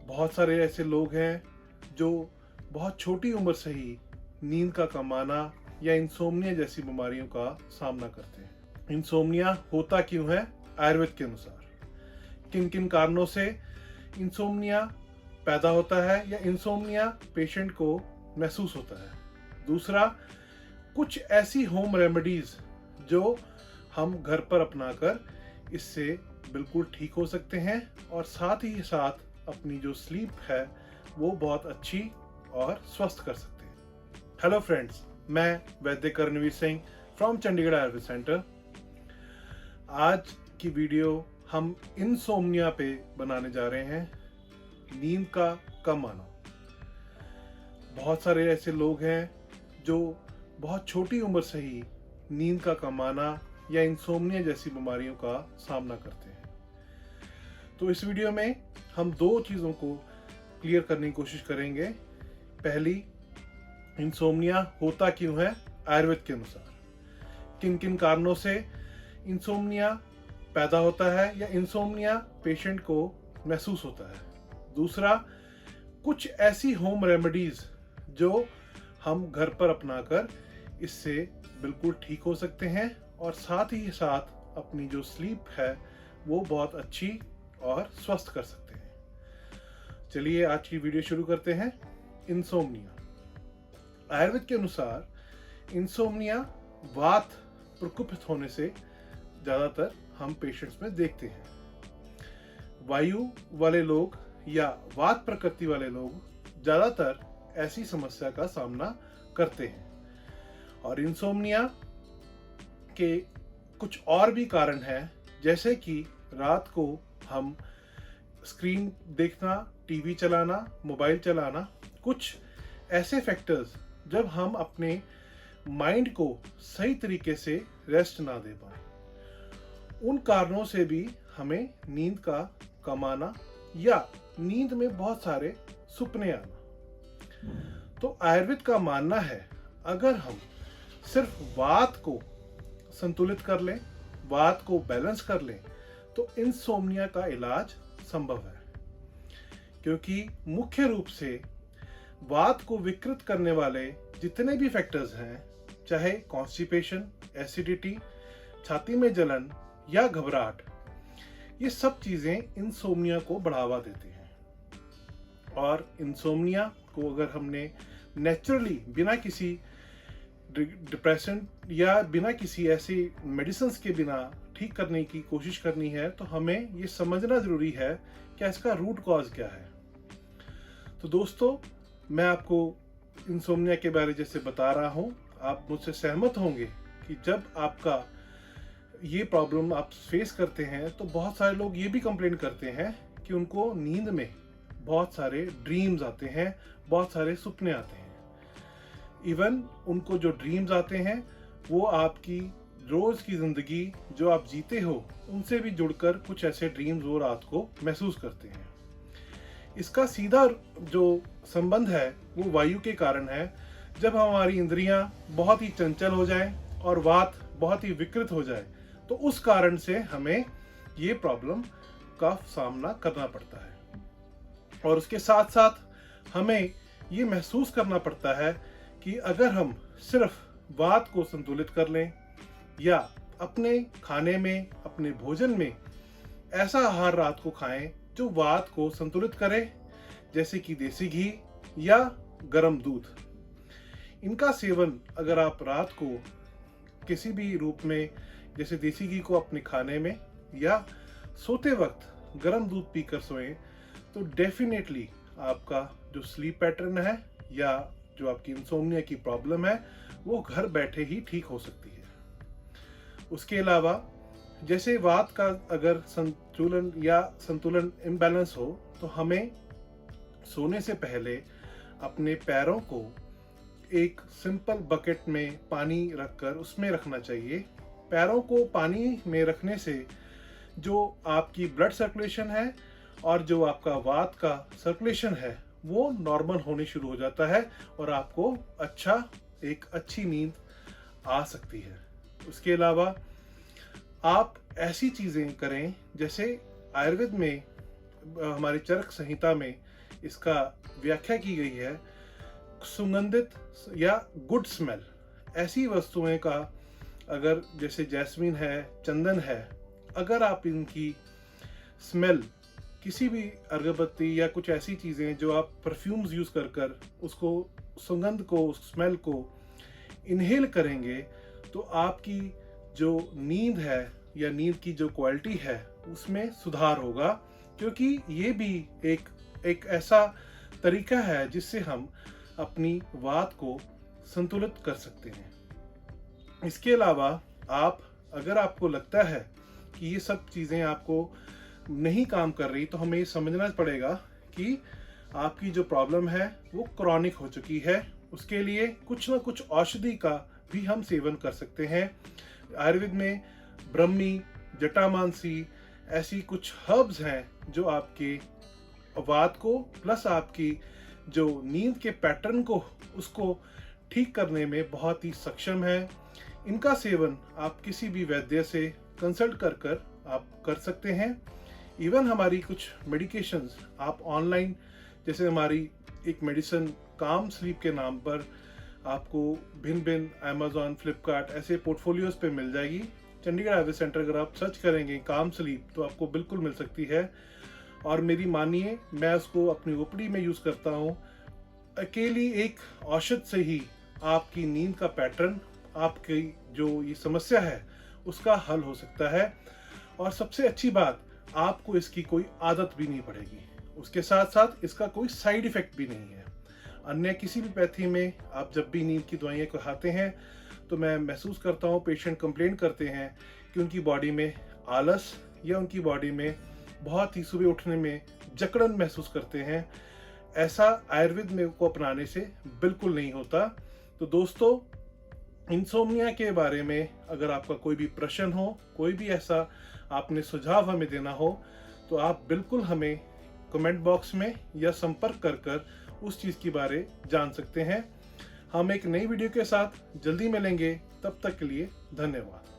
बहुत सारे ऐसे लोग हैं जो बहुत छोटी उम्र से ही नींद का कम आना या इंसोम्निया जैसी बीमारियों का सामना करते हैं। इंसोम्निया होता क्यों है? आयुर्वेद के अनुसार किन किन कारणों से इंसोम्निया पैदा होता है या इंसोम्निया पेशेंट को महसूस होता है। दूसरा, कुछ ऐसी होम रेमेडीज जो हम घर पर अपनाकर इससे बिल्कुल ठीक हो सकते हैं और साथ ही साथ अपनी जो स्लीप है वो बहुत अच्छी और स्वस्थ कर सकते हैं। हेलो फ्रेंड्स, मैं वैद्य कर्णवीर सिंह फ्रॉम चंडीगढ़ आयुर्वेद सेंटर। आज की वीडियो हम इंसोम्निया पे बनाने जा रहे हैं, नींद का कम आना। बहुत सारे ऐसे लोग हैं जो बहुत छोटी उम्र से ही नींद का कम आना या इंसोम्निया जैसी बीमारियों का सामना करते हैं। तो इस वीडियो में हम दो चीज़ों को क्लियर करने की कोशिश करेंगे। पहली, इंसोम्निया होता क्यों है आयुर्वेद के अनुसार, किन किन कारणों से इंसोम्निया पैदा होता है या इंसोम्निया पेशेंट को महसूस होता है। दूसरा, कुछ ऐसी होम रेमेडीज जो हम घर पर अपनाकर इससे बिल्कुल ठीक हो सकते हैं और साथ ही साथ अपनी जो स्लीप है वो बहुत अच्छी और स्वस्थ कर सकते हैं। चलिए आज की वीडियो शुरू करते हैं। इंसोम्निया आयुर्वेद के अनुसार इंसोम्निया वात प्रकोपित होने से ज़्यादातर हम पेशेंट्स में देखते हैं। वायु वाले लोग या वात प्रकृति वाले लोग ज़्यादातर ऐसी समस्या का सामना करते हैं। और इंसोम्निया के कुछ और भी कारण हैं, जैसे कि रात को हम स्क्रीन देखना, टीवी चलाना, मोबाइल चलाना, कुछ ऐसे फैक्टर्स जब हम अपने माइंड को सही तरीके से रेस्ट ना दे पाए, उन कारणों से भी हमें नींद का कम आना या नींद में बहुत सारे सपने आना। तो आयुर्वेद का मानना है, अगर हम सिर्फ वात को संतुलित कर लें, वात को बैलेंस कर लें, तो इंसोम्निया का इलाज संभव है। क्योंकि मुख्य रूप से वात को विकृत करने वाले जितने भी फैक्टर्स हैं, चाहे कॉन्स्टिपेशन, एसिडिटी, छाती में जलन या घबराहट, ये सब चीजें इंसोम्निया को बढ़ावा देती हैं। और इंसोम्निया को अगर हमने नेचुरली बिना किसी डिप्रेशन या बिना किसी ऐसी मेडिसिन के बिना ठीक करने की कोशिश करनी है, तो हमें ये समझना जरूरी है कि इसका रूट कॉज क्या है। तो दोस्तों, मैं आपको इंसोम्निया के बारे जैसे बता रहा हूँ, आप मुझसे सहमत होंगे कि जब आपका ये प्रॉब्लम आप फेस करते हैं तो बहुत सारे लोग ये भी कंप्लेन करते हैं कि उनको नींद में बहुत सारे ड्रीम्स आते हैं, बहुत सारे सपने आते हैं। इवन उनको जो ड्रीम्स आते हैं वो आपकी रोज की जिंदगी जो आप जीते हो उनसे भी जुड़कर कुछ ऐसे ड्रीम्स वो रात को महसूस करते हैं। इसका सीधा जो संबंध है वो वायु के कारण है। जब हमारी इंद्रियां बहुत ही चंचल हो जाएं और वात बहुत ही विकृत हो जाए, तो उस कारण से हमें ये प्रॉब्लम का सामना करना पड़ता है। और उसके साथ साथ हमें ये महसूस करना पड़ता है कि अगर हम सिर्फ वात को संतुलित कर लें या अपने खाने में, अपने भोजन में ऐसा आहार रात को खाएं जो वात को संतुलित करे, जैसे कि देसी घी या गर्म दूध। इनका सेवन अगर आप रात को किसी भी रूप में, जैसे देसी घी को अपने खाने में या सोते वक्त गर्म दूध पीकर सोएं, तो डेफिनेटली आपका जो स्लीप पैटर्न है या जो आपकी इंसोम्निया की प्रॉब्लम है वो घर बैठे ही ठीक हो सकती है। उसके अलावा जैसे वात का अगर संतुलन इम्बैलेंस हो, तो हमें सोने से पहले अपने पैरों को एक सिंपल बकेट में पानी रखकर उसमें रखना चाहिए। पैरों को पानी में रखने से जो आपकी ब्लड सर्कुलेशन है और जो आपका वात का सर्कुलेशन है वो नॉर्मल होने शुरू हो जाता है और आपको एक अच्छी नींद आ सकती है। उसके अलावा आप ऐसी चीज़ें करें, जैसे आयुर्वेद में हमारे चरक संहिता में इसका व्याख्या की गई है सुगंधित या गुड स्मेल। ऐसी वस्तुएं का अगर जैसे जैस्मीन है, चंदन है, अगर आप इनकी स्मेल किसी भी अगरबत्ती या कुछ ऐसी चीज़ें जो आप परफ्यूम्स यूज़ कर कर उसको सुगंध को, स्मेल को इनहेल करेंगे तो आपकी जो नींद है या नींद की जो क्वालिटी है उसमें सुधार होगा, क्योंकि ये भी एक ऐसा तरीका है जिससे हम अपनी वात को संतुलित कर सकते हैं। इसके अलावा अगर आपको लगता है कि ये सब चीज़ें आपको नहीं काम कर रही, तो हमें ये समझना पड़ेगा कि आपकी जो प्रॉब्लम है वो क्रॉनिक हो चुकी है। उसके लिए कुछ ना कुछ औषधि का भी हम सेवन कर सकते हैं। आयुर्वेद में ब्रह्मी, जटामांसी ऐसी कुछ हर्ब्स हैं जो आपके वात को प्लस आपकी जो नींद के पैटर्न को उसको ठीक करने में बहुत ही सक्षम है। इनका सेवन आप किसी भी वैद्य से कंसल्ट कर आप कर सकते हैं। इवन हमारी कुछ मेडिकेशंस आप ऑनलाइन, जैसे हमारी एक मेडिसिन काम स्लीप के नाम पर आपको भिन्न अमेज़ॉन, फ्लिपकार्ट ऐसे पोर्टफोलियोज पे मिल जाएगी। चंडीगढ़ आयुर्वेद सेंटर अगर आप सर्च करेंगे काम स्लीप तो आपको बिल्कुल मिल सकती है। और मेरी मानिए, मैं उसको अपनी ओपीडी में यूज़ करता हूँ। अकेली एक औषध से ही आपकी नींद का पैटर्न, आपकी जो ये समस्या है उसका हल हो सकता है। और सबसे अच्छी बात, आपको इसकी कोई आदत भी नहीं पड़ेगी। उसके साथ साथ इसका कोई साइड इफेक्ट भी नहीं है। अन्य किसी भी पैथी में आप जब भी नींद की दवाइयाँ को खाते हैं तो मैं महसूस करता हूँ पेशेंट कंप्लेंट करते हैं कि उनकी बॉडी में आलस या उनकी बॉडी में बहुत ही सुबह उठने में जकड़न महसूस करते हैं। ऐसा आयुर्वेद में को अपनाने से बिल्कुल नहीं होता। तो दोस्तों, इंसोम्निया के बारे में अगर आपका कोई भी प्रश्न हो, कोई भी ऐसा आपने सुझाव हमें देना हो, तो आप बिल्कुल हमें कमेंट बॉक्स में या संपर्क कर उस चीज़ के बारे जान सकते हैं। हम एक नई वीडियो के साथ जल्दी मिलेंगे। तब तक के लिए धन्यवाद।